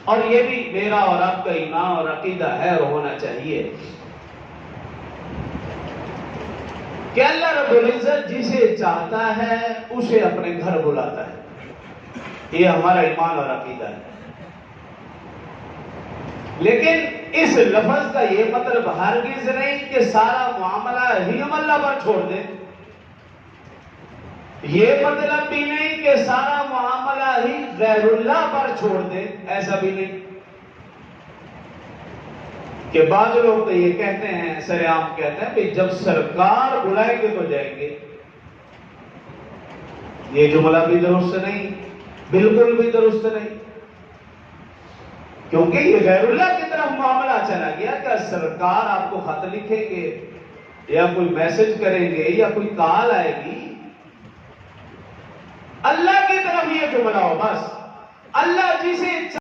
اور یہ بھی میرا اور آپ کا ایمان اور عقیدہ ہے اور ہونا چاہیے کہ اللہ رب العزت جسے چاہتا ہے اسے اپنے گھر بلاتا ہے، یہ ہمارا ایمان اور عقیدہ ہے۔ لیکن اس لفظ کا یہ مطلب ہرگز نہیں کہ سارا معاملہ ہی ہم اللہ پر چھوڑ دیں، یہ مطلب بھی نہیں کہ سارا معاملہ ہی غیر اللہ پر چھوڑ دیں، ایسا بھی نہیں کہ بعض لوگ تو یہ کہتے ہیں، سر عام کہتے ہیں کہ جب سرکار بلائیں گے تو جائیں گے۔ یہ جملہ بھی درست نہیں، بالکل بھی درست نہیں، کیونکہ یہ غیر اللہ کی طرف معاملہ چلا گیا کہ سرکار آپ کو خط لکھیں گے یا کوئی میسج کریں گے یا کوئی کال آئے گی، اللہ کی طرف یہ جملہ ہو، بس اللہ جسے